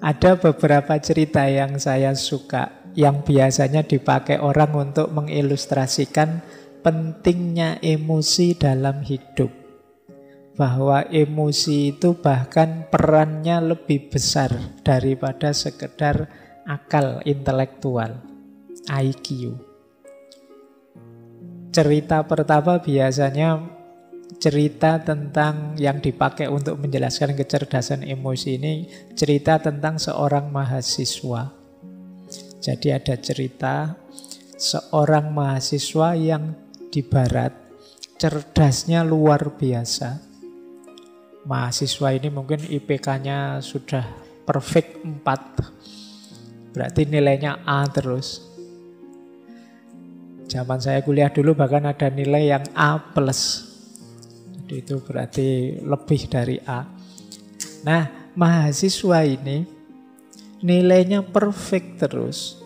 Ada beberapa cerita yang saya suka, yang biasanya dipakai orang untuk mengilustrasikan pentingnya emosi dalam hidup. Bahwa emosi itu bahkan perannya lebih besar daripada sekedar akal intelektual, IQ. Cerita pertama biasanya cerita tentang yang dipakai untuk menjelaskan kecerdasan emosi ini, cerita tentang seorang mahasiswa. Jadi ada cerita seorang mahasiswa yang di barat cerdasnya luar biasa. Mahasiswa ini mungkin IPK-nya sudah perfect 4. Berarti nilainya A terus. Zaman saya kuliah dulu bahkan ada nilai yang A+. Jadi itu berarti lebih dari A. Nah, mahasiswa ini nilainya perfect terus.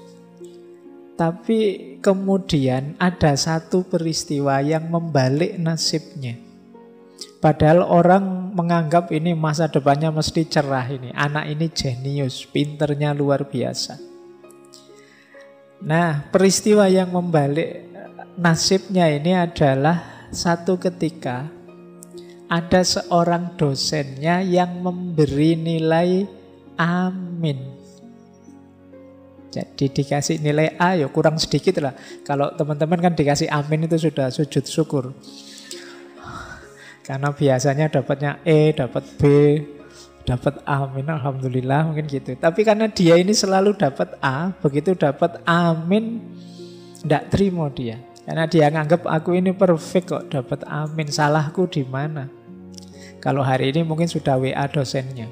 Tapi kemudian ada satu peristiwa yang membalik nasibnya. Padahal orang menganggap ini masa depannya mesti cerah ini. Anak ini jenius, pinternya luar biasa. Nah, peristiwa yang membalik nasibnya ini adalah satu ketika ada seorang dosennya yang memberi nilai amin. Jadi dikasih nilai A ya kurang sedikit lah. Kalau teman-teman kan dikasih amin itu sudah sujud syukur. Karena biasanya dapatnya E, dapat B, dapat amin, alhamdulillah mungkin gitu. Tapi karena dia ini selalu dapat A, begitu dapat amin, tidak terima dia. Karena dia nganggap aku ini perfect kok dapat amin, salahku di mana? Kalau hari ini mungkin sudah WA dosennya.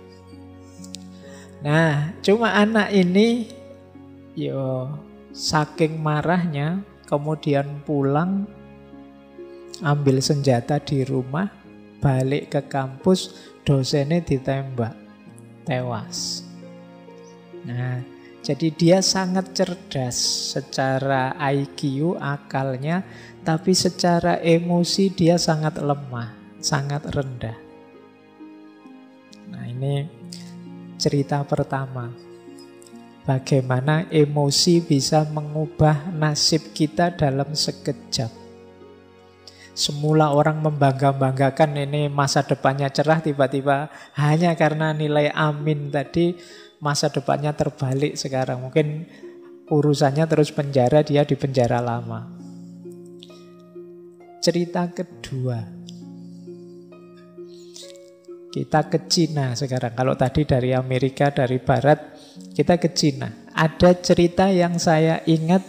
Nah, cuma anak ini, yo saking marahnya, kemudian pulang, ambil senjata di rumah, balik ke kampus, dosennya ditembak, tewas. Nah, jadi dia sangat cerdas secara IQ, akalnya, tapi secara emosi dia sangat lemah, sangat rendah. Nah, ini cerita pertama. Bagaimana emosi bisa mengubah nasib kita dalam sekejap. Semula orang membangga-banggakan ini masa depannya cerah, tiba-tiba hanya karena nilai amin tadi masa depannya terbalik sekarang. Mungkin urusannya terus penjara, dia di penjara lama. Cerita kedua. Kita ke Cina sekarang. Kalau tadi dari Amerika, dari Barat, kita ke Cina. Ada cerita yang saya ingat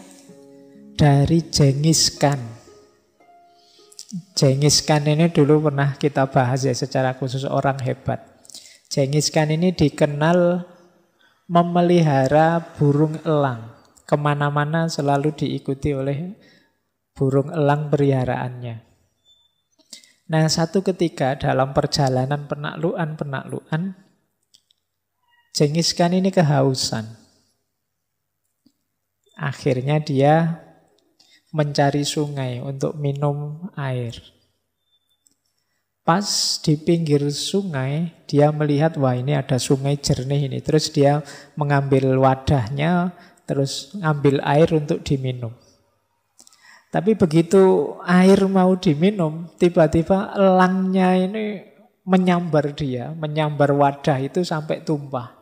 dari Genghis Khan. Genghis Khan ini dulu pernah kita bahas ya secara khusus, orang hebat. Genghis Khan ini dikenal memelihara burung elang. Kemana-mana selalu diikuti oleh burung elang peliharaannya. Nah, satu ketika dalam perjalanan penaklukan, Genghis Khan ini kehausan. Akhirnya dia mencari sungai untuk minum air. Pas di pinggir sungai, dia melihat, wah ini ada sungai jernih ini. Terus dia mengambil wadahnya, terus ngambil air untuk diminum. Tapi begitu air mau diminum, tiba-tiba elangnya ini menyambar dia, menyambar wadah itu sampai tumpah.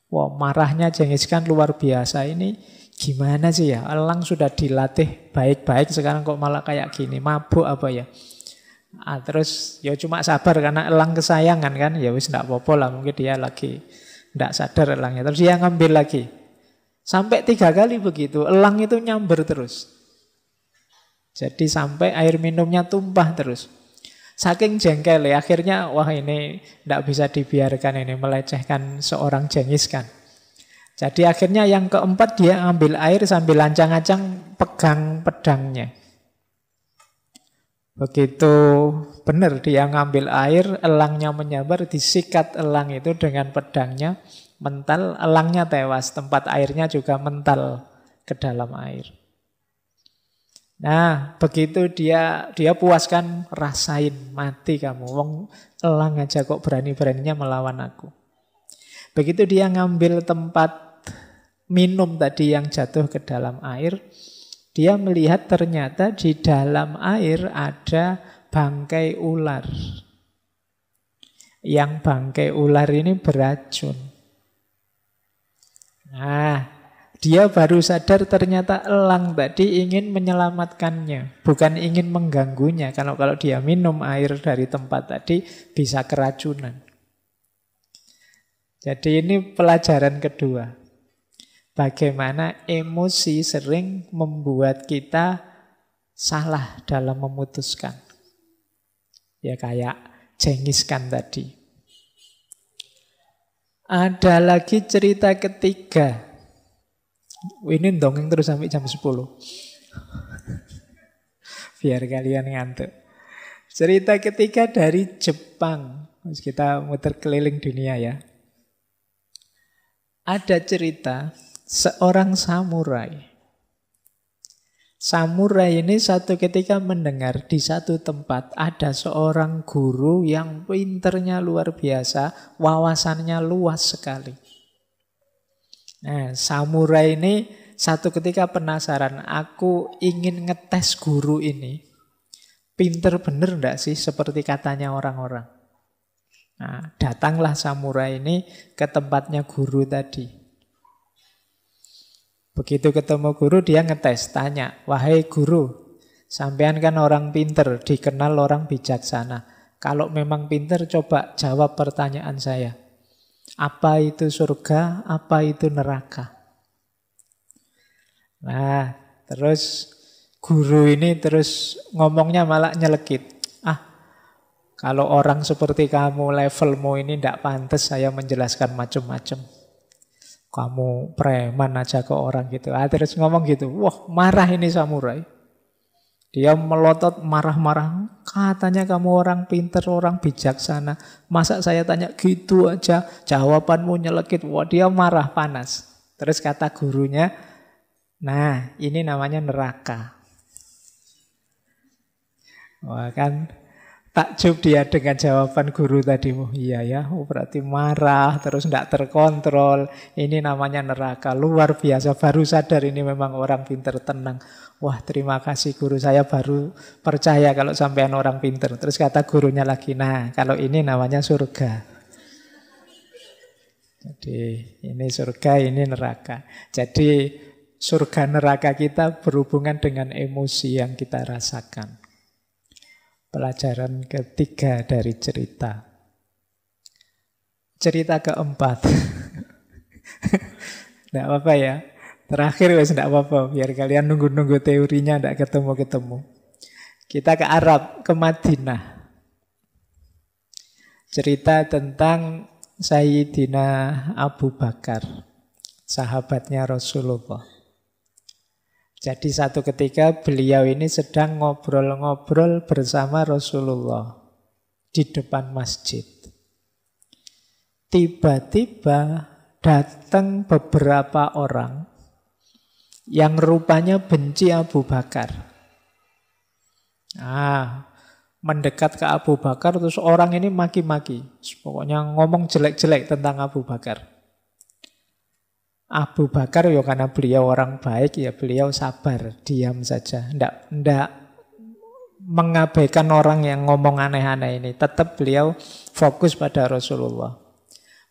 Wah, marahnya Genghis Khan luar biasa. Ini gimana sih ya? Elang sudah dilatih baik-baik, sekarang kok malah kayak gini? Mabuk apa ya? Terus ya cuma sabar karena elang kesayangan kan. Ya wis enggak apa-apa lah, mungkin dia lagi enggak sadar elangnya. Terus dia ngambil lagi. Sampai 3 kali begitu, elang itu nyamber terus. Jadi sampai air minumnya tumpah terus. Saking jengkel ya, akhirnya wah ini tidak bisa dibiarkan, ini melecehkan seorang Genghis Khan. Jadi akhirnya yang keempat dia ambil air sambil ancang-ancang pegang pedangnya. Begitu benar dia ngambil air, elangnya menyambar, disikat elang itu dengan pedangnya, mental, elangnya tewas, tempat airnya juga mental ke dalam air. Nah, begitu dia puaskan, rasain, mati kamu. Wong elang aja kok berani-beraninya melawan aku. Begitu dia ngambil tempat minum tadi yang jatuh ke dalam air, dia melihat ternyata di dalam air ada bangkai ular. Yang bangkai ular ini beracun. Nah, dia baru sadar ternyata elang tadi ingin menyelamatkannya, bukan ingin mengganggunya. Kalau dia minum air dari tempat tadi bisa keracunan. Jadi ini pelajaran kedua. Bagaimana emosi sering membuat kita salah dalam memutuskan. Ya kayak Genghis Khan tadi. Ada lagi cerita ketiga. Ini dongeng terus sampai jam 10. Biar kalian ngantuk. Cerita ketiga dari Jepang. Kita muter keliling dunia ya. Ada cerita seorang samurai. Samurai ini satu ketika mendengar di satu tempat ada seorang guru yang pinternya luar biasa, wawasannya luas sekali. Nah, samurai ini satu ketika penasaran, aku ingin ngetes guru ini. Pinter bener enggak sih seperti katanya orang-orang? Nah, datanglah samurai ini ke tempatnya guru tadi. Begitu ketemu guru, dia ngetes, tanya, wahai guru, sampean kan orang pinter, dikenal orang bijaksana. Kalau memang pinter, coba jawab pertanyaan saya. Apa itu surga, apa itu neraka? Nah, terus guru ini terus ngomongnya malah nyelekit. Kalau orang seperti kamu, levelmu ini tidak pantas saya menjelaskan macam-macam. Kamu preman aja ke orang gitu. Terus ngomong gitu. Wah, marah ini samurai. Dia melotot marah-marah. Katanya kamu orang pinter, orang bijaksana. Masa saya tanya gitu aja, jawabanmu nyelekit. Wah, dia marah, panas. Terus kata gurunya, nah ini namanya neraka. Wah kan, takjub dia dengan jawaban guru tadi. Oh iya ya, berarti marah, terus tidak terkontrol. Ini namanya neraka, luar biasa. Baru sadar ini memang orang pinter, tenang. Wah terima kasih guru, saya baru percaya kalau sampean orang pinter. Terus kata gurunya lagi, nah kalau ini namanya surga. Jadi ini surga, ini neraka. Jadi surga neraka kita berhubungan dengan emosi yang kita rasakan. Pelajaran ketiga dari cerita. Cerita keempat. Tidak apa-apa ya. Terakhir wes tidak apa-apa. Biar kalian nunggu-nunggu teorinya tidak ketemu-ketemu. Kita ke Arab, ke Madinah. Cerita tentang Sayyidina Abu Bakar, sahabatnya Rasulullah. Jadi satu ketika beliau ini sedang ngobrol-ngobrol bersama Rasulullah di depan masjid. Tiba-tiba datang beberapa orang yang rupanya benci Abu Bakar. Mendekat ke Abu Bakar, terus orang ini maki-maki. Pokoknya ngomong jelek-jelek tentang Abu Bakar. Abu Bakar ya karena beliau orang baik, ya beliau sabar, diam saja. Tidak mengabaikan orang yang ngomong aneh-aneh ini. Tetap beliau fokus pada Rasulullah.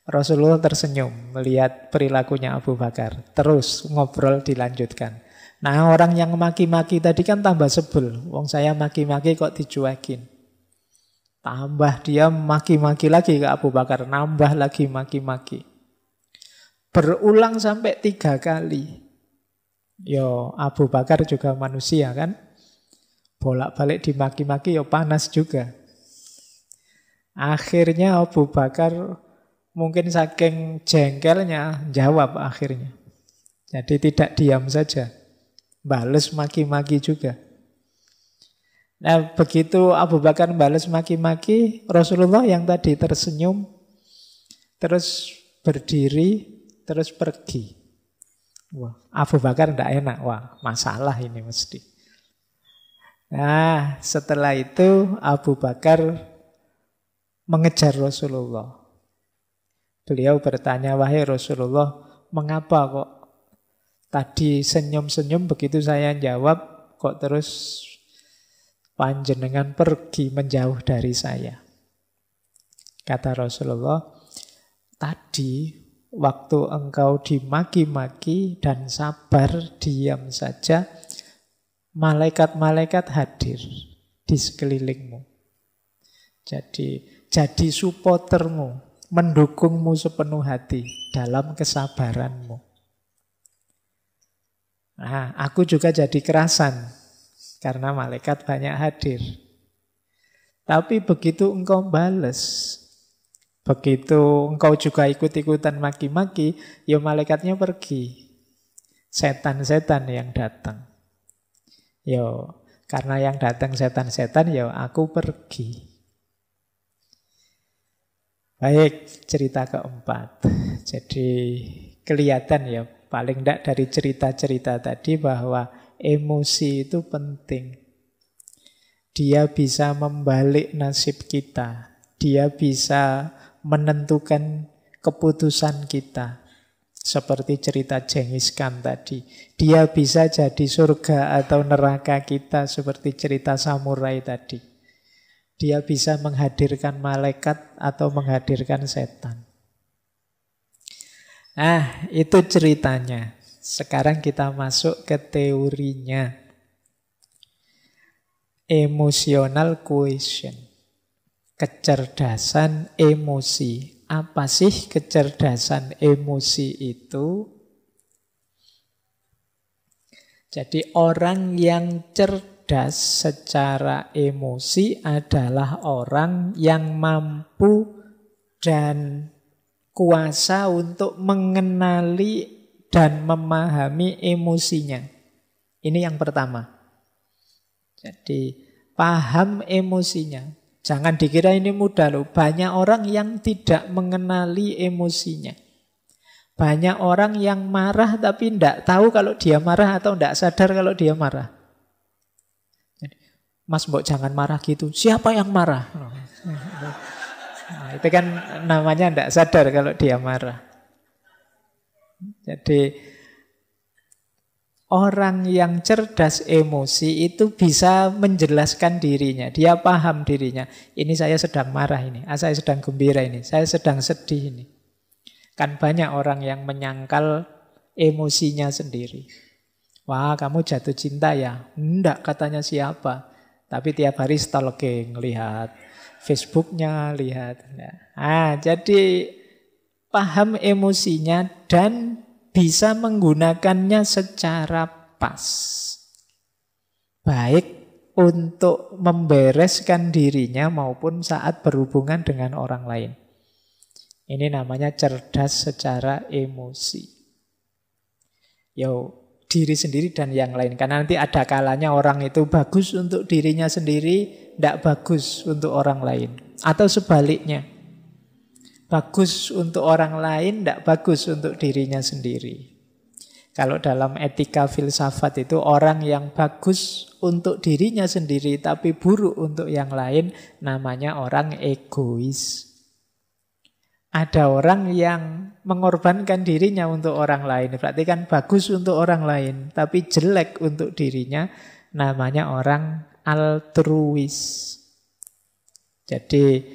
Rasulullah tersenyum melihat perilakunya Abu Bakar. Terus ngobrol dilanjutkan. Nah orang yang maki-maki tadi kan tambah sebel. Wong saya maki-maki kok dicuekin. Tambah dia maki-maki lagi ke Abu Bakar. Nambah lagi maki-maki. Berulang sampai 3 kali. Yo Abu Bakar juga manusia kan. Bolak-balik dimaki-maki yo panas juga. Akhirnya Abu Bakar mungkin saking jengkelnya jawab akhirnya. Jadi tidak diam saja. Bales maki-maki juga. Nah begitu Abu Bakar bales maki-maki, Rasulullah yang tadi tersenyum, terus berdiri, terus pergi. Wah, Abu Bakar tidak enak. Wah, masalah ini mesti. Nah, setelah itu Abu Bakar mengejar Rasulullah. Beliau bertanya, wahai Rasulullah, mengapa kok tadi senyum-senyum begitu saya jawab, kok terus panjenengan pergi menjauh dari saya? Kata Rasulullah, tadi waktu engkau dimaki-maki dan sabar diam saja, malaikat-malaikat hadir di sekelilingmu. Jadi supportermu, mendukungmu sepenuh hati dalam kesabaranmu. Nah, aku juga jadi kerasan karena malaikat banyak hadir. Tapi begitu engkau bales, begitu engkau juga ikut-ikutan maki-maki, ya malaikatnya pergi. Setan-setan yang datang. Yo, karena yang datang setan-setan, ya aku pergi. Baik, cerita keempat. Jadi kelihatan ya, paling tidak dari cerita-cerita tadi bahwa emosi itu penting. Dia bisa membalik nasib kita. Dia bisa menentukan keputusan kita. Seperti cerita Genghis Khan tadi. Dia bisa jadi surga atau neraka kita seperti cerita samurai tadi. Dia bisa menghadirkan malaikat atau menghadirkan setan. Nah, itu ceritanya. Sekarang kita masuk ke teorinya. Emotional quotient. Kecerdasan emosi. Apa sih kecerdasan emosi itu? Jadi orang yang cerdas secara emosi adalah orang yang mampu dan kuasa untuk mengenali dan memahami emosinya. Ini yang pertama. Jadi paham emosinya. Jangan dikira ini mudah loh. Banyak orang yang tidak mengenali emosinya. Banyak orang yang marah tapi tidak tahu kalau dia marah atau tidak sadar kalau dia marah. Mas, mbok jangan marah gitu. Siapa yang marah? Nah, itu kan namanya tidak sadar kalau dia marah. Jadi orang yang cerdas emosi itu bisa menjelaskan dirinya. Dia paham dirinya. Ini saya sedang marah ini. Saya sedang gembira ini. Saya sedang sedih ini. Kan banyak orang yang menyangkal emosinya sendiri. Wah, kamu jatuh cinta ya? Enggak, katanya siapa. Tapi tiap hari stalking, lihat Facebooknya, lihat. Jadi paham emosinya dan bisa menggunakannya secara pas. Baik untuk membereskan dirinya maupun saat berhubungan dengan orang lain. Ini namanya cerdas secara emosi. Diri sendiri dan yang lain. Karena nanti ada kalanya orang itu bagus untuk dirinya sendiri, tidak bagus untuk orang lain. Atau sebaliknya. Bagus untuk orang lain, tidak bagus untuk dirinya sendiri. Kalau dalam etika filsafat itu orang yang bagus untuk dirinya sendiri tapi buruk untuk yang lain namanya orang egois. Ada orang yang mengorbankan dirinya untuk orang lain. Berarti kan bagus untuk orang lain tapi jelek untuk dirinya namanya orang altruis. Jadi,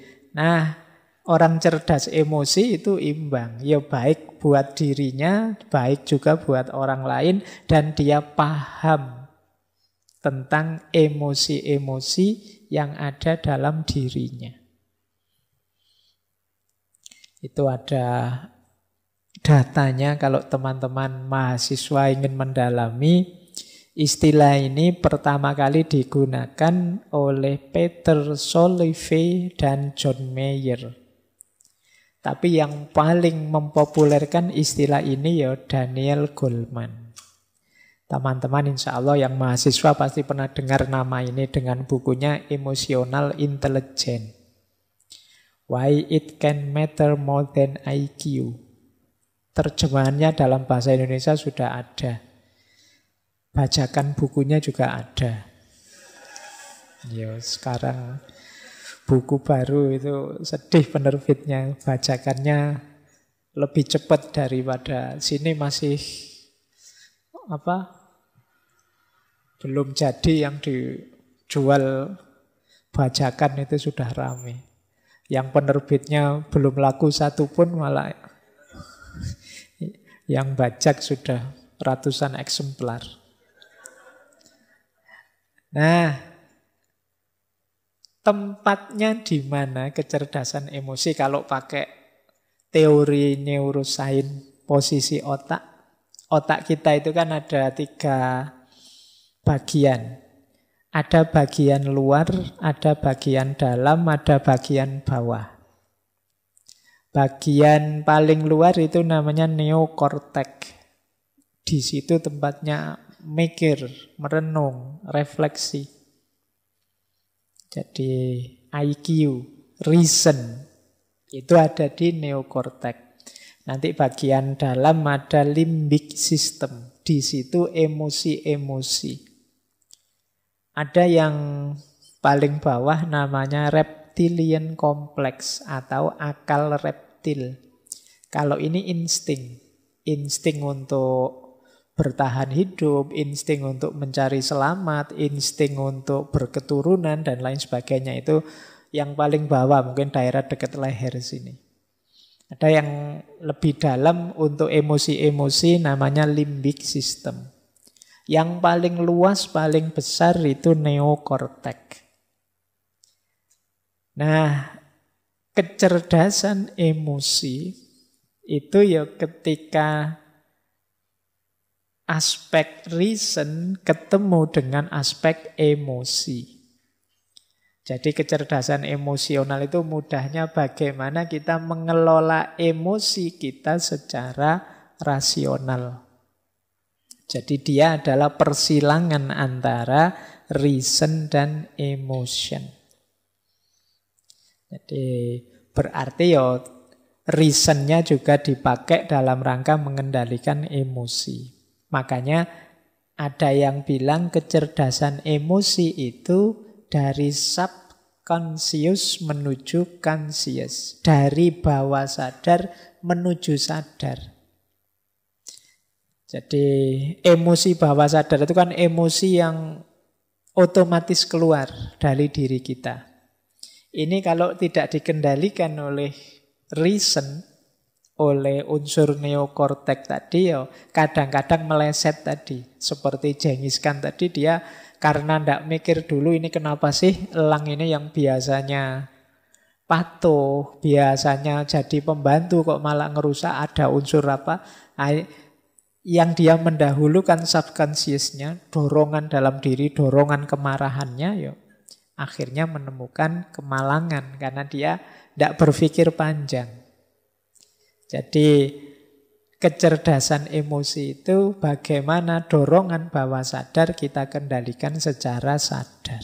orang cerdas emosi itu imbang. Ya baik buat dirinya, baik juga buat orang lain. Dan dia paham tentang emosi-emosi yang ada dalam dirinya. Itu ada datanya kalau teman-teman mahasiswa ingin mendalami. Istilah ini pertama kali digunakan oleh Peter Salovey dan John Mayer. Tapi yang paling mempopulerkan istilah ini ya Daniel Goleman. Teman-teman insya Allah yang mahasiswa pasti pernah dengar nama ini dengan bukunya Emotional Intelligence. Why it can matter more than IQ. Terjemahannya dalam bahasa Indonesia sudah ada. Bajakan bukunya juga ada. Sekarang buku baru itu sedih penerbitnya, bajakannya lebih cepat daripada sini masih belum jadi, yang dijual bajakan itu sudah rame. Yang penerbitnya belum laku satu pun malah yang bajak sudah ratusan eksemplar. Nah, tempatnya di mana kecerdasan emosi kalau pakai teori neuroscience posisi otak? Otak kita itu kan ada 3 bagian. Ada bagian luar, ada bagian dalam, ada bagian bawah. Bagian paling luar itu namanya neokortek. Di situ tempatnya mikir, merenung, refleksi. Jadi IQ, reason, itu ada di neokortek. Nanti bagian dalam ada limbic system. Di situ emosi-emosi. Ada yang paling bawah namanya reptilian complex atau akal reptil. Kalau ini insting. Insting untuk bertahan hidup, insting untuk mencari selamat, insting untuk berketurunan, dan lain sebagainya. Itu yang paling bawah, mungkin daerah dekat leher sini. Ada yang lebih dalam untuk emosi-emosi namanya limbic system. Yang paling luas, paling besar itu neokortek. Nah, kecerdasan emosi itu ya ketika aspek reason ketemu dengan aspek emosi. Jadi kecerdasan emosional itu mudahnya bagaimana kita mengelola emosi kita secara rasional. Jadi dia adalah persilangan antara reason dan emotion. Jadi berarti ya reasonnya juga dipakai dalam rangka mengendalikan emosi. Makanya ada yang bilang kecerdasan emosi itu dari subconscious menuju conscious. Dari bawah sadar menuju sadar. Jadi emosi bawah sadar itu kan emosi yang otomatis keluar dari diri kita. Ini kalau tidak dikendalikan oleh reason, oleh unsur neokortek tadi, ya kadang-kadang meleset tadi. Seperti Genghis Khan tadi, dia karena tidak mikir dulu ini kenapa sih elang ini yang biasanya patuh, biasanya jadi pembantu kok malah ngerusak, ada unsur apa? Yang dia mendahulukan subconsciousnya, dorongan dalam diri, dorongan kemarahannya, ya akhirnya menemukan kemalangan karena dia tidak berpikir panjang. Jadi kecerdasan emosi itu bagaimana dorongan bawah sadar kita kendalikan secara sadar.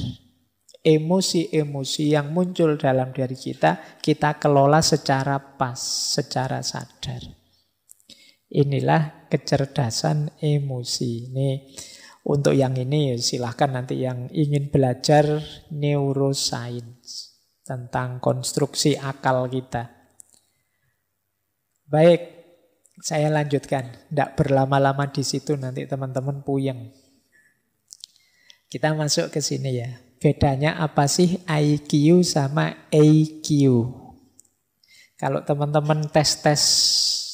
Emosi-emosi yang muncul dalam diri kita kelola secara pas, secara sadar. Inilah kecerdasan emosi. Ini untuk yang ini silahkan nanti yang ingin belajar neuroscience tentang konstruksi akal kita. Baik, saya lanjutkan. Tidak berlama-lama di situ nanti teman-teman puyeng. Kita masuk ke sini ya. Bedanya apa sih IQ sama EQ? Kalau teman-teman tes-tes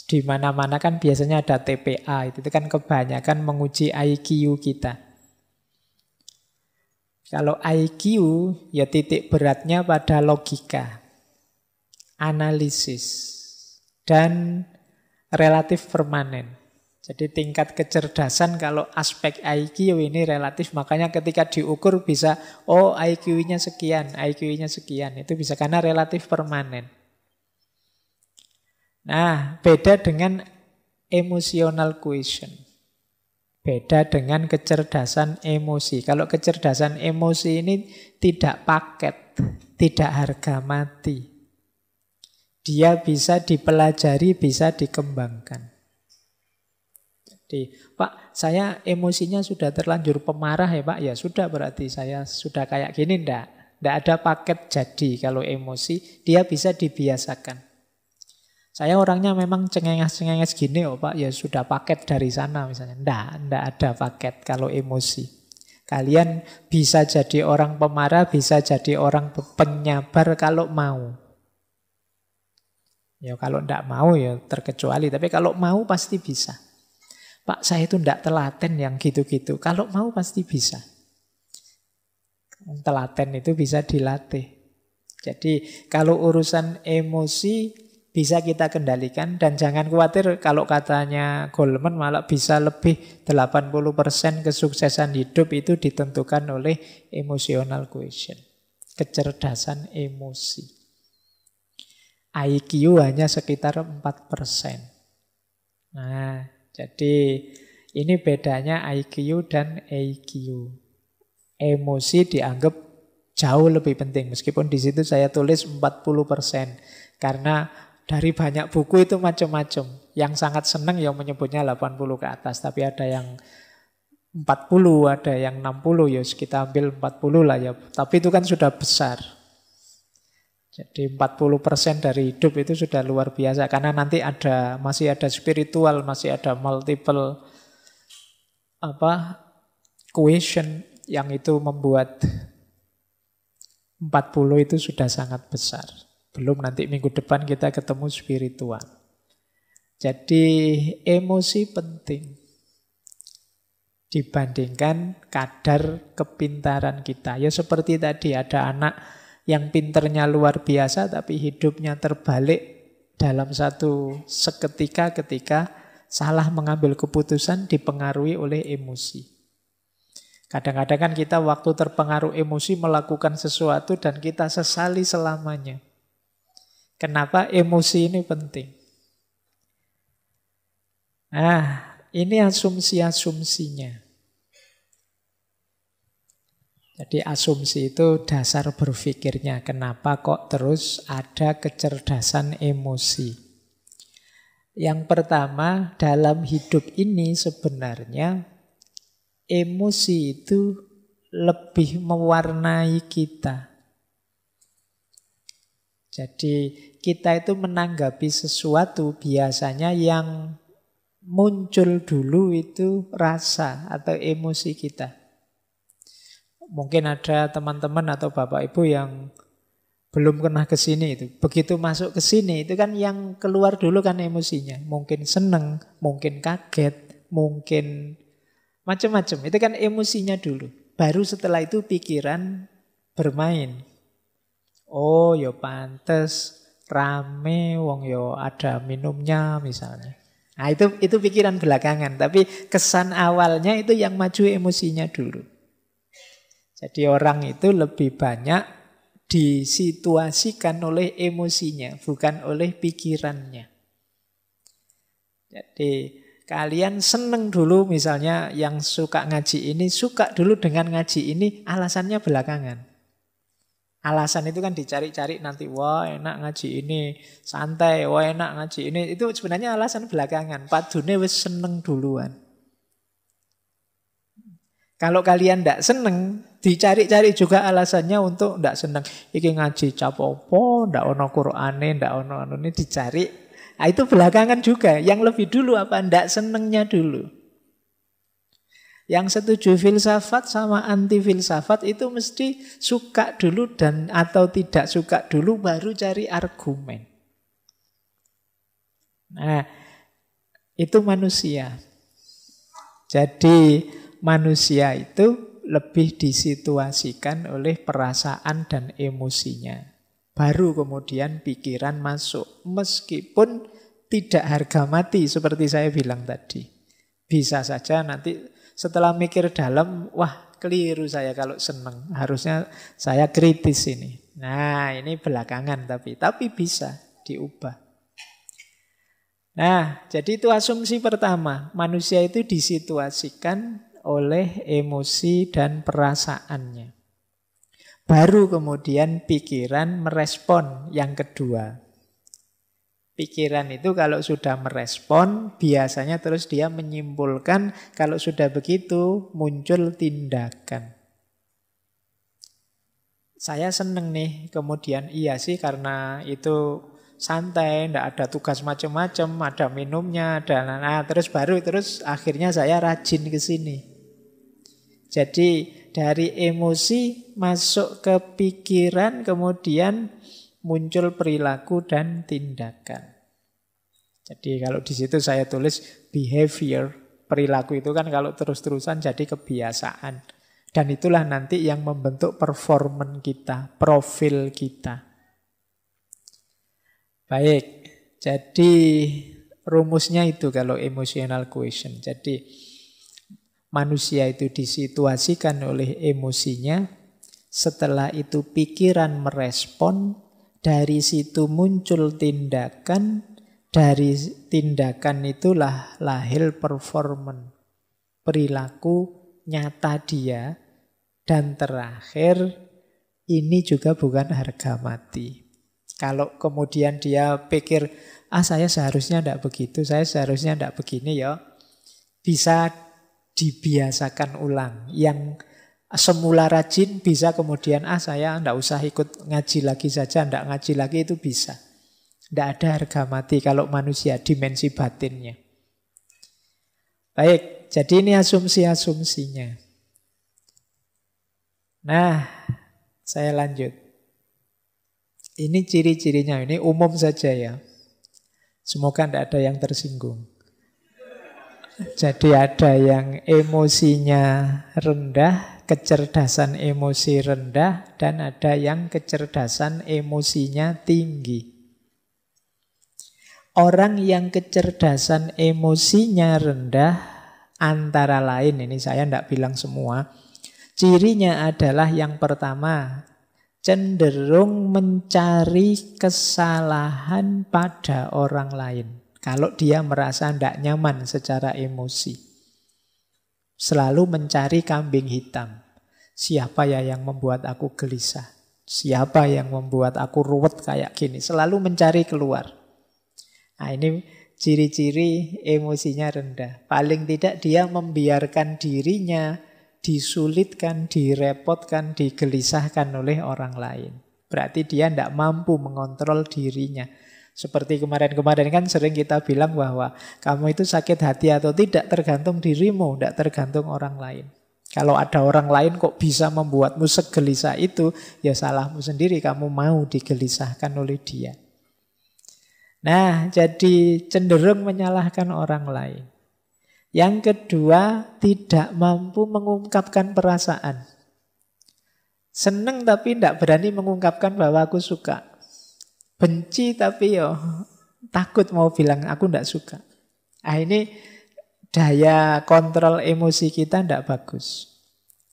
di mana-mana kan biasanya ada TPA, itu kan kebanyakan menguji IQ kita. Kalau IQ ya titik beratnya pada logika, analisis, dan relatif permanen. Jadi tingkat kecerdasan kalau aspek IQ ini relatif, makanya ketika diukur bisa, oh IQ-nya sekian, IQ-nya sekian. Itu bisa karena relatif permanen. Nah, beda dengan emotional quotient. Beda dengan kecerdasan emosi. Kalau kecerdasan emosi ini tidak paket, tidak harga mati. Dia bisa dipelajari, bisa dikembangkan. Jadi, Pak, saya emosinya sudah terlanjur pemarah ya Pak. Ya sudah, berarti saya sudah kayak gini. Tidak ada paket jadi kalau emosi, dia bisa dibiasakan. Saya orangnya memang cengenges-cengenges gini, oh Pak, ya sudah paket dari sana misalnya. Nggak ada paket kalau emosi. Kalian bisa jadi orang pemarah, bisa jadi orang penyabar kalau mau. Ya kalau nggak mau ya terkecuali, tapi kalau mau pasti bisa. Pak, saya itu nggak telaten yang gitu-gitu. Kalau mau pasti bisa. Telaten itu bisa dilatih. Jadi kalau urusan emosi bisa kita kendalikan dan jangan khawatir kalau katanya Goleman malah bisa lebih 80% kesuksesan hidup itu ditentukan oleh emotional quotient. Kecerdasan emosi. IQ hanya sekitar 4%. Nah, jadi ini bedanya IQ dan EQ. Emosi dianggap jauh lebih penting. Meskipun di situ saya tulis 40%. Karena dari banyak buku itu macam-macam. Yang sangat senang yang menyebutnya 80 ke atas. Tapi ada yang 40, ada yang 60. Ya kita ambil 40 lah ya. Tapi itu kan sudah besar. Jadi 40% dari hidup itu sudah luar biasa. Karena nanti masih ada spiritual, masih ada multiple quotient yang itu membuat 40 itu sudah sangat besar. Belum nanti minggu depan kita ketemu spiritual. Jadi emosi penting dibandingkan kadar kepintaran kita. Ya seperti tadi ada anak yang pinternya luar biasa tapi hidupnya terbalik dalam satu seketika ketika salah mengambil keputusan dipengaruhi oleh emosi. Kadang-kadang kan kita waktu terpengaruh emosi melakukan sesuatu dan kita sesali selamanya. Kenapa emosi ini penting? Nah, ini asumsi-asumsinya. Jadi asumsi itu dasar berpikirnya. Kenapa kok terus ada kecerdasan emosi? Yang pertama, dalam hidup ini sebenarnya emosi itu lebih mewarnai kita. Jadi kita itu menanggapi sesuatu biasanya yang muncul dulu itu rasa atau emosi kita. Mungkin ada teman-teman atau bapak ibu yang belum pernah ke sini itu. Begitu masuk ke sini itu kan yang keluar dulu kan emosinya. Mungkin seneng, mungkin kaget, mungkin macam-macam. Itu kan emosinya dulu. Baru setelah itu pikiran bermain. Oh, yo pantes rame wong yo ada minumnya misalnya. Nah, itu pikiran belakangan, tapi kesan awalnya itu yang maju emosinya dulu. Jadi orang itu lebih banyak disituasikan oleh emosinya, bukan oleh pikirannya. Jadi kalian seneng dulu misalnya yang suka ngaji ini, suka dulu dengan ngaji ini, alasannya belakangan. Alasan itu kan dicari-cari nanti, wah enak ngaji ini, santai, wah enak ngaji ini. Itu sebenarnya alasan belakangan. Padune wis seneng duluan. Kalau kalian tidak seneng, dicari-cari juga alasannya untuk tidak seneng. Iki ngaji capopo, tidak ono Qur'ane, tidak ono ini dicari. Nah, itu belakangan juga. Yang lebih dulu apa? Tidak senengnya dulu. Yang setuju filsafat sama anti filsafat itu mesti suka dulu dan atau tidak suka dulu baru cari argumen. Nah, itu manusia. Jadi manusia itu lebih disituasikan oleh perasaan dan emosinya. Baru kemudian pikiran masuk. Meskipun tidak harga mati seperti saya bilang tadi. Bisa saja nanti setelah mikir dalam, wah keliru saya kalau seneng. Harusnya saya kritis ini. Nah ini belakangan tapi bisa diubah. Nah jadi itu asumsi pertama. Manusia itu disituasikan oleh emosi dan perasaannya. Baru kemudian pikiran merespon yang kedua. Pikiran itu kalau sudah merespon, biasanya terus dia menyimpulkan, kalau sudah begitu muncul tindakan. Saya seneng nih, kemudian iya sih karena itu santai, tidak ada tugas macam-macam, ada minumnya, terus akhirnya saya rajin ke sini. Jadi dari emosi masuk ke pikiran, kemudian muncul perilaku dan tindakan. Jadi kalau di situ saya tulis behavior, perilaku itu kan kalau terus-terusan jadi kebiasaan. Dan itulah nanti yang membentuk performan kita, profil kita. Baik, jadi rumusnya itu kalau emotional quotient. Jadi manusia itu disituasikan oleh emosinya, setelah itu pikiran merespon, dari situ muncul tindakan, dari tindakan itulah lahir performan, perilaku nyata dia, dan terakhir ini juga bukan harga mati. Kalau kemudian dia pikir, saya seharusnya tidak begitu, saya seharusnya tidak begini ya, bisa dibiasakan ulang. Yang semula rajin bisa kemudian, saya tidak usah ikut ngaji lagi saja, tidak ngaji lagi, itu bisa. Tidak ada harga mati kalau manusia, dimensi batinnya. Baik, jadi ini asumsi-asumsinya. Nah, saya lanjut. Ini ciri-cirinya, ini umum saja ya. Semoga tidak ada yang tersinggung. Jadi ada yang emosinya rendah, kecerdasan emosi rendah, dan ada yang kecerdasan emosinya tinggi. Orang yang kecerdasan emosinya rendah, antara lain, ini saya tidak bilang semua, cirinya adalah yang pertama, cenderung mencari kesalahan pada orang lain. Kalau dia merasa tidak nyaman secara emosi. Selalu mencari kambing hitam. Siapa ya yang membuat aku gelisah? Siapa yang membuat aku ruwet kayak gini? Selalu mencari keluar. Nah, ini ciri-ciri emosinya rendah. Paling tidak dia membiarkan dirinya disulitkan, direpotkan, digelisahkan oleh orang lain. Berarti dia tidak mampu mengontrol dirinya. Seperti kemarin-kemarin kan sering kita bilang bahwa kamu itu sakit hati atau tidak tergantung dirimu, tidak tergantung orang lain. Kalau ada orang lain kok bisa membuatmu segelisah itu, ya salahmu sendiri, kamu mau digelisahkan oleh dia. Nah, jadi cenderung menyalahkan orang lain. Yang kedua, tidak mampu mengungkapkan perasaan. Seneng tapi tidak berani mengungkapkan bahwa aku suka. Benci tapi takut mau bilang aku tidak suka. Nah, ini daya kontrol emosi kita tidak bagus.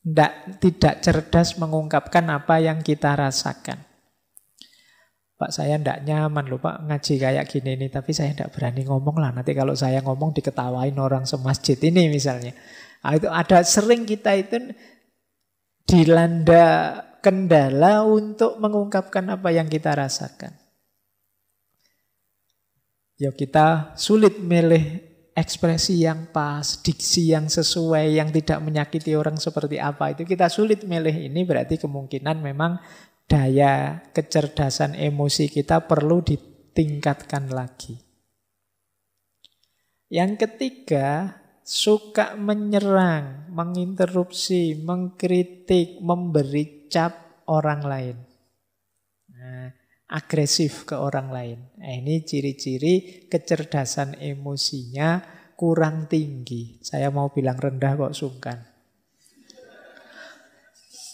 Tidak cerdas mengungkapkan apa yang kita rasakan. Pak, saya tidak nyaman loh Pak ngaji kayak gini nih, tapi saya tidak berani ngomong lah. Nanti kalau saya ngomong diketawain orang semasjid ini misalnya. Nah, itu ada sering kita itu dilanda kendala untuk mengungkapkan apa yang kita rasakan. Ya kita sulit milih ekspresi yang pas, diksi yang sesuai, yang tidak menyakiti orang seperti apa. Itu kita sulit milih. Ini berarti kemungkinan memang daya kecerdasan emosi kita perlu ditingkatkan lagi. Yang ketiga, suka menyerang, menginterupsi, mengkritik, memberi cap orang lain. Nah, agresif ke orang lain. Nah, ini ciri-ciri kecerdasan emosinya kurang tinggi. Saya mau bilang rendah kok sungkan.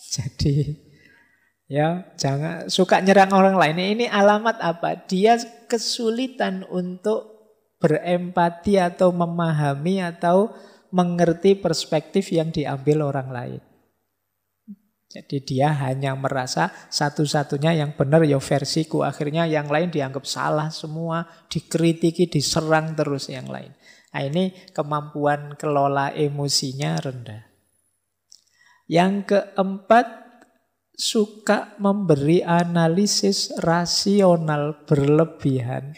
Jadi ya, jangan suka nyerang orang lain. Ini alamat apa? Dia kesulitan untuk berempati atau memahami atau mengerti perspektif yang diambil orang lain. Jadi dia hanya merasa satu-satunya yang benar ya versiku. Akhirnya yang lain dianggap salah semua, dikritiki, diserang terus yang lain. Nah, ini kemampuan kelola emosinya rendah. Yang keempat, suka memberi analisis rasional berlebihan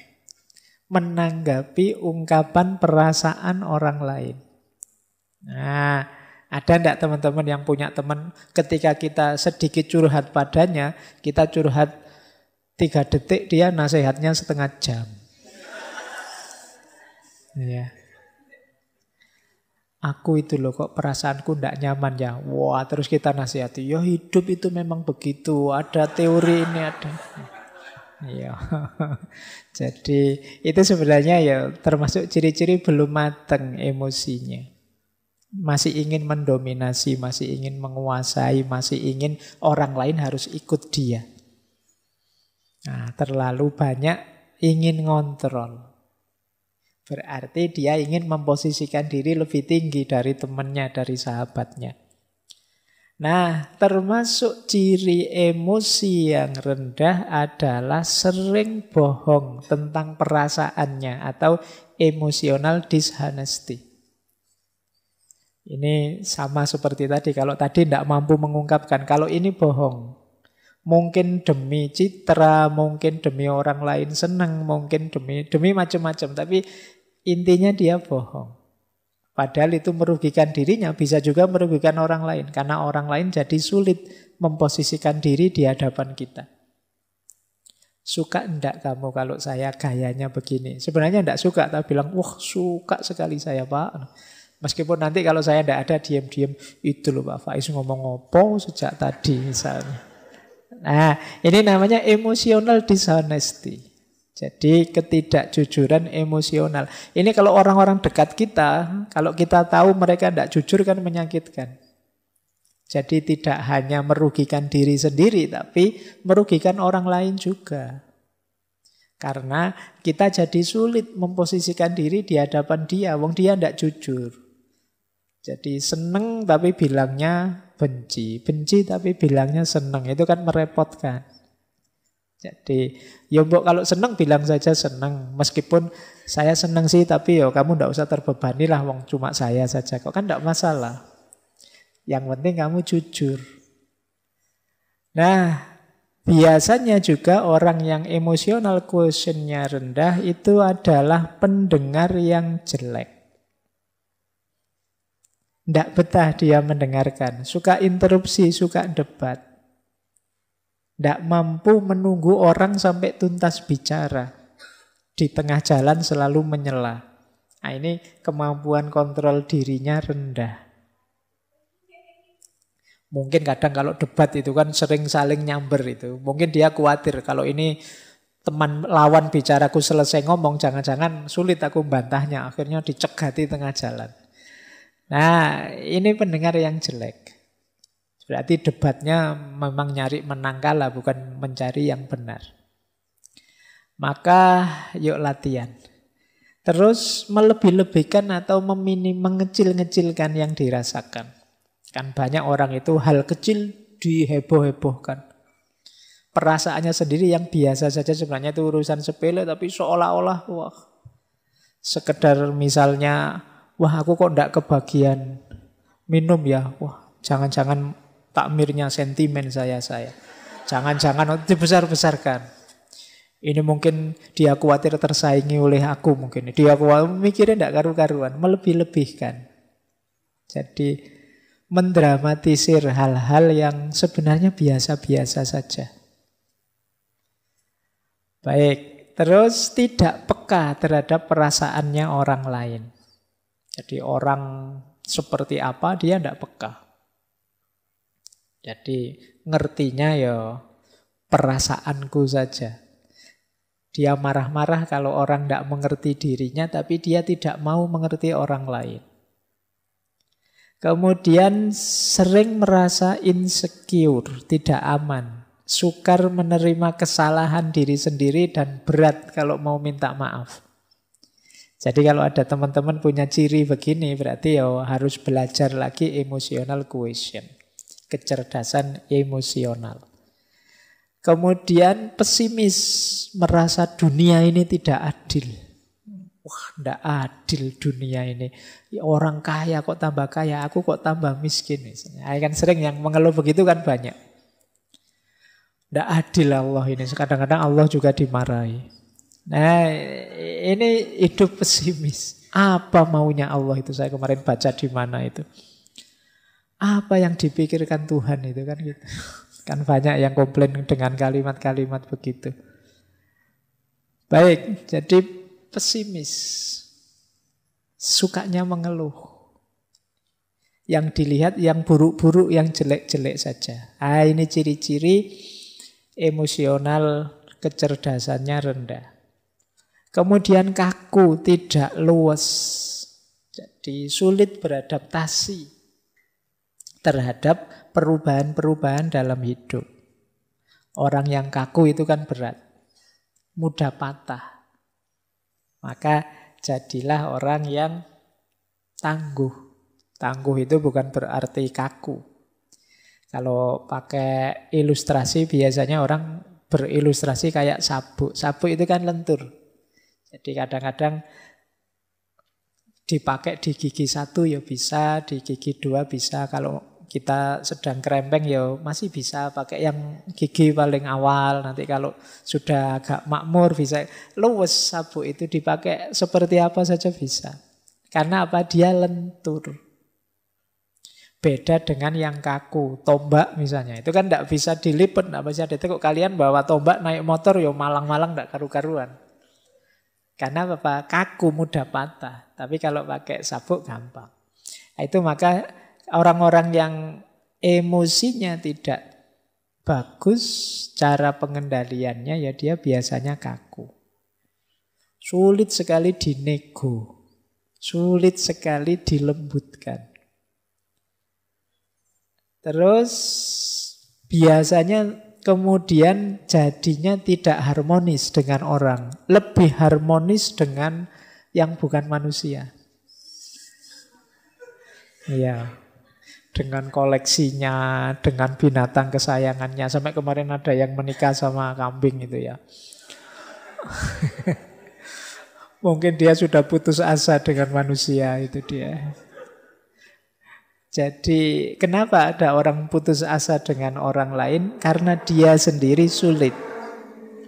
menanggapi ungkapan perasaan orang lain. Nah, ada enggak teman-teman yang punya teman ketika kita sedikit curhat padanya, kita curhat 3 detik dia nasihatnya setengah jam. Ya. Aku itu loh kok perasaanku ndak nyaman ya. Wah, terus kita nasihati, ya hidup itu memang begitu. Ada teori ini ada. Iya. Jadi itu sebenarnya ya termasuk ciri-ciri belum mateng emosinya. Masih ingin mendominasi, masih ingin menguasai, masih ingin orang lain harus ikut dia. Nah, terlalu banyak ingin ngontrol. Berarti dia ingin memposisikan diri lebih tinggi dari temannya, dari sahabatnya. Nah, termasuk ciri emosi yang rendah adalah sering bohong tentang perasaannya atau emotional dishonesty. Ini sama seperti tadi. Kalau tadi tidak mampu mengungkapkan, kalau ini bohong. Mungkin demi citra, mungkin demi orang lain senang, mungkin demi macam-macam. Tapi intinya dia bohong. Padahal itu merugikan dirinya, bisa juga merugikan orang lain. Karena orang lain jadi sulit memposisikan diri di hadapan kita. Suka enggak kamu kalau saya gayanya begini? Sebenarnya enggak suka, tapi bilang, wah suka sekali saya Pak. Meskipun nanti kalau saya enggak ada, diam-diam, itu loh Pak Faiz ngomong apa sejak tadi misalnya. Nah, ini namanya emotional dishonesty. Jadi ketidakjujuran emosional. Ini kalau orang-orang dekat kita, kalau kita tahu mereka tidak jujur kan menyakitkan. Jadi tidak hanya merugikan diri sendiri, tapi merugikan orang lain juga. Karena kita jadi sulit memposisikan diri di hadapan dia, wong dia tidak jujur. Jadi seneng tapi bilangnya benci, benci tapi bilangnya seneng, itu kan merepotkan. Jadi, ya mbok kalau seneng bilang saja seneng. Meskipun saya seneng sih, tapi ya kamu ndak usah terbebani lah, wong cuma saya saja. Kok kan ndak masalah. Yang penting kamu jujur. Nah, biasanya juga orang yang emotional quotient-nya rendah itu adalah pendengar yang jelek. Ndak betah dia mendengarkan. Suka interupsi, suka debat. Tidak mampu menunggu orang sampai tuntas bicara. Di tengah jalan selalu menyela. Nah, ini kemampuan kontrol dirinya rendah. Mungkin kadang kalau debat itu kan sering saling nyamber itu. Mungkin dia khawatir kalau ini teman lawan bicaraku selesai ngomong, jangan-jangan sulit aku bantahnya. Akhirnya dicegati tengah jalan. Nah, ini pendengar yang jelek. Berarti debatnya memang nyari menang kalah, bukan mencari yang benar. Maka yuk latihan. Terus melebih-lebihkan atau mengecil-ngecilkan yang dirasakan. Kan banyak orang itu hal kecil diheboh-hebohkan. Perasaannya sendiri yang biasa saja sebenarnya itu urusan sepele, tapi seolah-olah wah, sekedar misalnya, wah aku kok enggak kebagian minum ya, wah jangan-jangan takmirnya sentimen saya. Jangan-jangan dibesar-besarkan. Ini mungkin dia khawatir tersaingi oleh aku mungkin. Dia khawatir mikirnya tidak karu-karuan, melebih-lebihkan. Jadi mendramatisir hal-hal yang sebenarnya biasa-biasa saja. Baik, terus tidak peka terhadap perasaannya orang lain. Jadi orang seperti apa dia tidak peka. Jadi ngertinya ya perasaanku saja. Dia marah-marah kalau orang tidak mengerti dirinya, tapi dia tidak mau mengerti orang lain. Kemudian sering merasa insecure, tidak aman. Sukar menerima kesalahan diri sendiri dan berat kalau mau minta maaf. Jadi kalau ada teman-teman punya ciri begini, berarti ya harus belajar lagi emotional quotient. Kecerdasan emosional. Kemudian pesimis, merasa dunia ini tidak adil. Wah, tidak adil dunia ini. Orang kaya kok tambah kaya, aku kok tambah miskin. Kan sering yang mengeluh begitu kan banyak. Tidak adil Allah ini. Kadang-kadang Allah juga dimarahi. Nah, ini hidup pesimis. Apa maunya Allah itu? Saya kemarin baca di mana itu. Apa yang dipikirkan Tuhan itu kan gitu. Kan banyak yang komplain dengan kalimat-kalimat begitu. Baik, jadi pesimis. Sukanya mengeluh. Yang dilihat yang buruk-buruk, yang jelek-jelek saja. Ini ciri-ciri emosional kecerdasannya rendah. Kemudian kaku, tidak luwes. Jadi sulit beradaptasi terhadap perubahan-perubahan dalam hidup. Orang yang kaku itu kan berat, mudah patah. Maka jadilah orang yang tangguh. Tangguh itu bukan berarti kaku. Kalau pakai ilustrasi biasanya orang berilustrasi kayak sabuk. Sabuk itu kan lentur. Jadi kadang-kadang dipakai di gigi satu ya bisa, di gigi dua bisa. Kalau kita sedang kerempeng ya masih bisa pakai yang gigi paling awal. Nanti kalau sudah agak makmur bisa. Luwes sabuk itu dipakai seperti apa saja bisa. Karena apa? Dia lentur. Beda dengan yang kaku. Tombak misalnya. Itu kan tidak bisa dilipat, tidak bisa ditekuk. Kalian bawa tombak naik motor ya malang-malang tidak karu-karuan. Karena apa? Kaku, mudah patah. Tapi kalau pakai sabuk gampang. Itu maka orang-orang yang emosinya tidak bagus, cara pengendaliannya ya dia biasanya kaku. Sulit sekali dinego. Sulit sekali dilembutkan. Terus biasanya kemudian jadinya tidak harmonis dengan orang. Lebih harmonis dengan yang bukan manusia. Iya. Dengan koleksinya, dengan binatang kesayangannya. Sampai kemarin ada yang menikah sama kambing itu ya. Mungkin dia sudah putus asa dengan manusia, itu dia. Jadi kenapa ada orang putus asa dengan orang lain? Karena dia sendiri sulit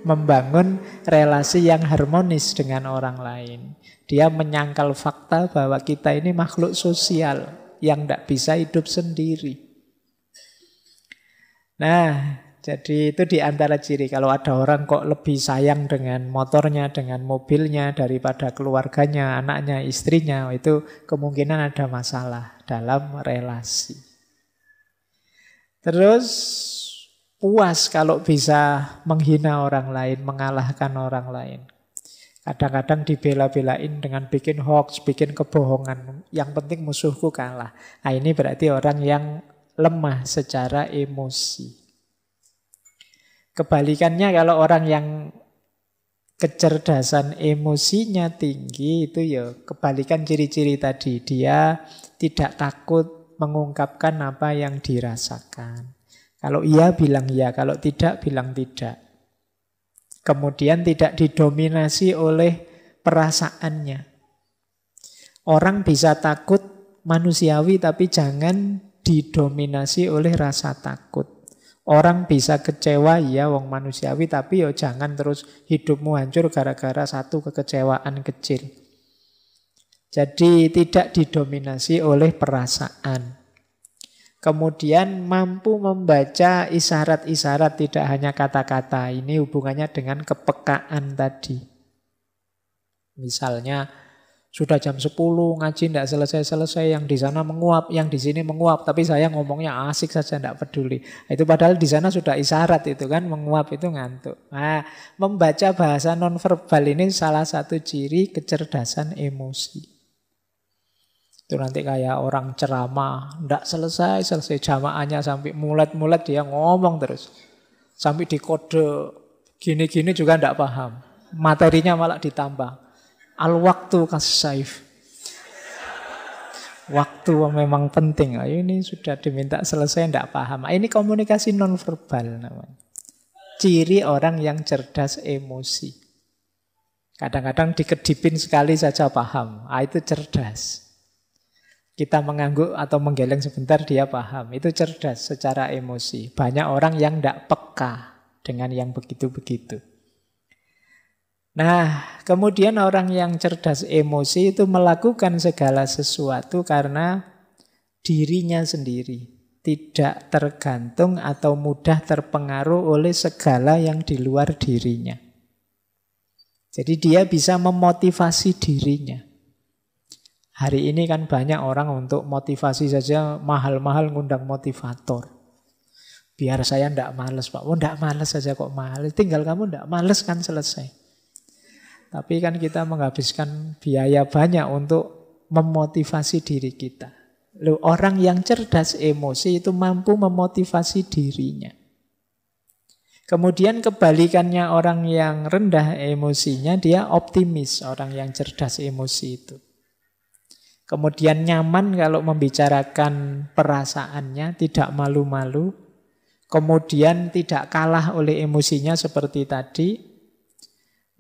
membangun relasi yang harmonis dengan orang lain. Dia menyangkal fakta bahwa kita ini makhluk sosial yang tidak bisa hidup sendiri. Nah, jadi itu di antara ciri. Kalau ada orang kok lebih sayang dengan motornya, dengan mobilnya daripada keluarganya, anaknya, istrinya, itu kemungkinan ada masalah dalam relasi. Terus puas kalau bisa menghina orang lain, mengalahkan orang lain. Kadang-kadang dibela-belain dengan bikin hoax, bikin kebohongan. Yang penting musuhku kalah. Nah, ini berarti orang yang lemah secara emosi. Kebalikannya kalau orang yang kecerdasan emosinya tinggi, itu ya kebalikan ciri-ciri tadi. Dia tidak takut mengungkapkan apa yang dirasakan. Kalau iya bilang iya, kalau tidak bilang tidak. Kemudian tidak didominasi oleh perasaannya. Orang bisa takut manusiawi tapi jangan didominasi oleh rasa takut. Orang bisa kecewa, ya wong manusiawi, tapi ya jangan terus hidupmu hancur gara-gara satu kekecewaan kecil. Jadi tidak didominasi oleh perasaan. Kemudian mampu membaca isyarat-isyarat, tidak hanya kata-kata. Ini hubungannya dengan kepekaan tadi. Misalnya sudah jam 10 ngaji tidak selesai-selesai, yang di sana menguap, yang di sini menguap, tapi saya ngomongnya asik saja, tidak peduli. Itu padahal di sana sudah isyarat itu kan, menguap itu ngantuk. Nah, membaca bahasa nonverbal ini salah satu ciri kecerdasan emosi. Itu nanti kayak orang ceramah, tidak selesai jamaahnya sampai mulet-mulet dia ngomong terus. Sampai dikode gini-gini juga tidak paham. Materinya malah ditambah. Al-waktu kas-saif. Waktu memang penting. Ini sudah diminta selesai, tidak paham. Ini komunikasi nonverbal namanya. Ciri orang yang cerdas emosi. Kadang-kadang dikedipin sekali saja paham. Itu cerdas. Kita mengangguk atau menggeleng sebentar dia paham. Itu cerdas secara emosi. Banyak orang yang tidak peka dengan yang begitu-begitu. Nah, kemudian orang yang cerdas emosi itu melakukan segala sesuatu karena dirinya sendiri. tidak tergantung atau mudah terpengaruh oleh segala yang di luar dirinya. Jadi dia bisa memotivasi dirinya. Hari ini kan banyak orang untuk motivasi saja mahal-mahal ngundang motivator. Biar saya ndak males, Pak. Oh, ndak males saja kok mahal. Tinggal kamu ndak males kan selesai. Tapi kan kita menghabiskan biaya banyak untuk memotivasi diri kita. Loh, orang yang cerdas emosi itu mampu memotivasi dirinya. Kemudian kebalikannya orang yang rendah emosinya, dia optimis, orang yang cerdas emosi itu. Kemudian nyaman kalau membicarakan perasaannya, tidak malu-malu. Kemudian tidak kalah oleh emosinya seperti tadi.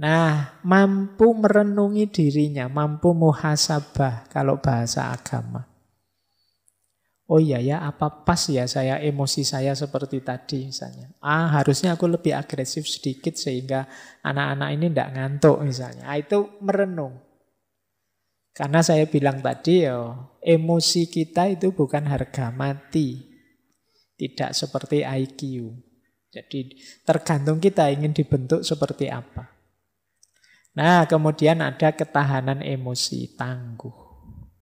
Nah, mampu merenungi dirinya, mampu muhasabah kalau bahasa agama. Oh iya ya, apa pas ya saya emosi saya seperti tadi misalnya. Harusnya aku lebih agresif sedikit sehingga anak-anak ini tidak ngantuk misalnya. Itu merenung. Karena saya bilang tadi ya, emosi kita itu bukan harga mati. Tidak seperti IQ. Jadi tergantung kita ingin dibentuk seperti apa. Nah, kemudian ada ketahanan emosi, tangguh.